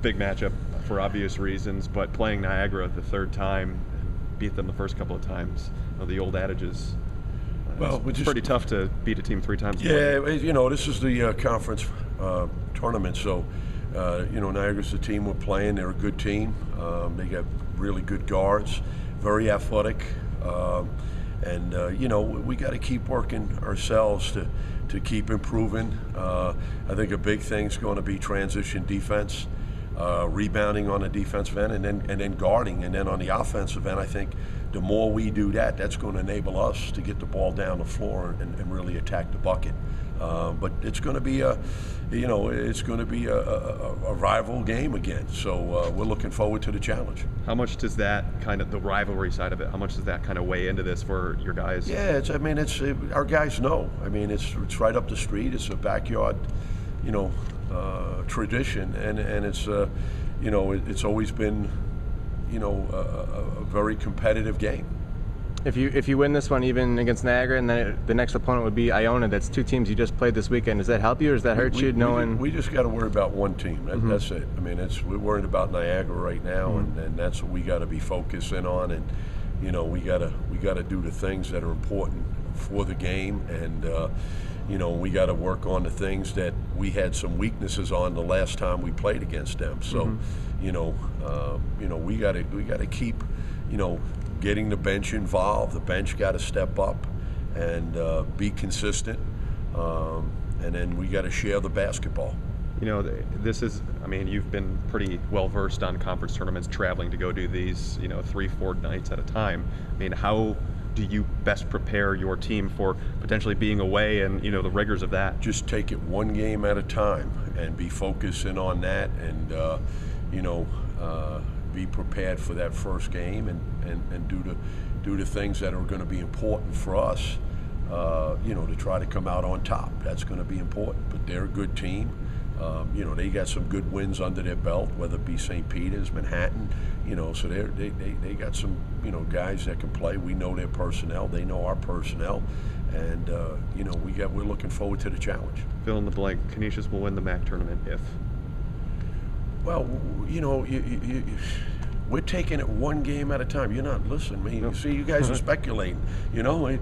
big matchup for obvious reasons, but playing Niagara the third time and beat them the first couple of times, the old adage is it's pretty tough to beat a team 3 times. Yeah, this is the conference tournament, so Niagara's the team we're playing. They're a good team. They got really good guards, very athletic, and we got to keep working ourselves to keep improving. I think a big thing's going to be transition defense, rebounding on the defensive end, and then guarding. And then on the offensive end, I think the more we do that, that's going to enable us to get the ball down the floor and really attack the bucket. But it's going to be a rival game again. So we're looking forward to the challenge. How much does that the rivalry side of it? How much does that kind of weigh into this for your guys? Yeah, our guys know. It's right up the street. It's a backyard, tradition, and it's it's always been a very competitive game. If you win this one, even against Niagara, and then the next opponent would be Iona, that's 2 teams you just played this weekend. Does that help you, or does that hurt you knowing? We just got to worry about one team. That's it. We're worried about Niagara right now, and that's what we got to be focusing on. And we got to do the things that are important for the game, and we got to work on the things that we had some weaknesses on the last time we played against them. So, we got to keep, getting the bench involved. The bench got to step up and be consistent, and then we got to share the basketball. This is, you've been pretty well versed on conference tournaments, traveling to go do these, 3-4 nights at a time. How do you best prepare your team for potentially being away and, the rigors of that? Just take it one game at a time and be focusing on that, and, be prepared for that first game and do the things that are going to be important for us, to try to come out on top. That's going to be important. But they're a good team. They got some good wins under their belt, whether it be St. Peter's, Manhattan, so they got some, guys that can play. We know their personnel. They know our personnel. And, we're looking forward to the challenge. Fill in the blank. Canisius will win the MAAC tournament if? Well, we're taking it one game at a time. You're not listening. You see, you guys are speculating. We're going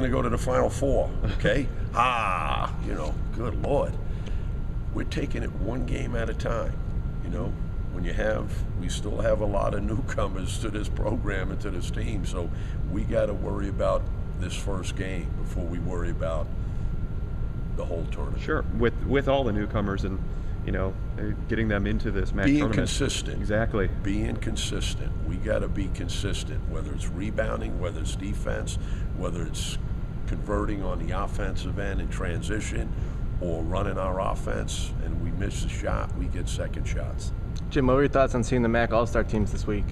to go to the Final Four, okay? Good Lord. We're taking it one game at a time. We still have a lot of newcomers to this program and to this team, so we got to worry about this first game before we worry about the whole tournament. Sure, with all the newcomers and getting them into this MAAC tournament. Being consistent. Exactly. Being consistent. We got to be consistent, whether it's rebounding, whether it's defense, whether it's converting on the offensive end in transition, or running our offense, and we miss a shot, we get second shots. Jim, what were your thoughts on seeing the MAAC All-Star teams this week?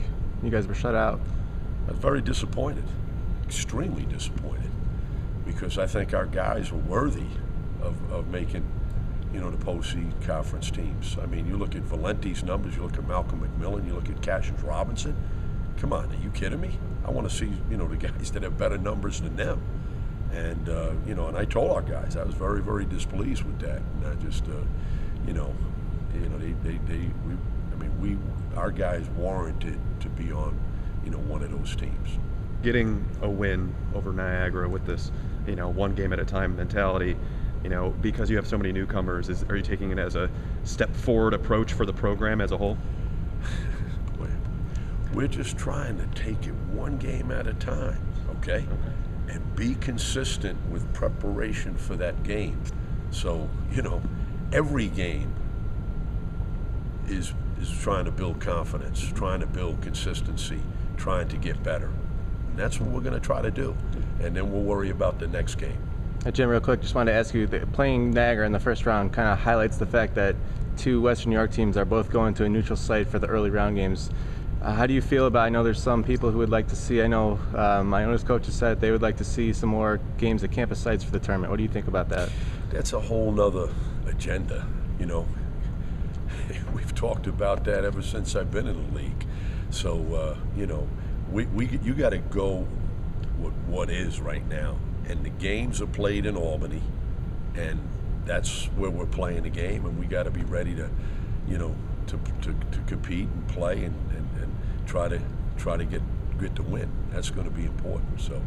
You guys were shut out. I was very disappointed, extremely disappointed, because I think our guys were worthy of making the postseason conference teams. You look at Valenti's numbers, you look at Malcolm McMillan, you look at Cassius Robinson. Come on, are you kidding me? I want to see, the guys that have better numbers than them. And, and I told our guys, I was very, very displeased with that. And I just, our guys warranted to be on, one of those teams. Getting a win over Niagara with this, one game at a time mentality, because you have so many newcomers, are you taking it as a step forward approach for the program as a whole? We're just trying to take it one game at a time, okay? And be consistent with preparation for that game. So, every game is trying to build confidence, trying to build consistency, trying to get better. And that's what we're going to try to do. And then we'll worry about the next game. Jim, real quick, just wanted to ask you, playing Niagara in the first round kind of highlights the fact that 2 Western New York teams are both going to a neutral site for the early round games. How do you feel about, I know there's some people who would like to see, I know my owners coach has said they would like to see some more games at campus sites for the tournament. What do you think about that? That's a whole nother agenda, We've talked about that ever since I've been in the league. So, you got to go with what is right now. And the games are played in Albany, and that's where we're playing the game, and we got to be ready to, to compete and play and try to get the win. That's going to be important. So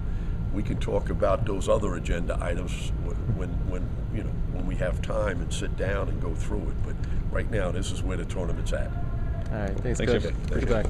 we can talk about those other agenda items when we have time and sit down and go through it. But right now, this is where the tournament's at. All right, thanks, Thanks, Coach. Jim. Good luck.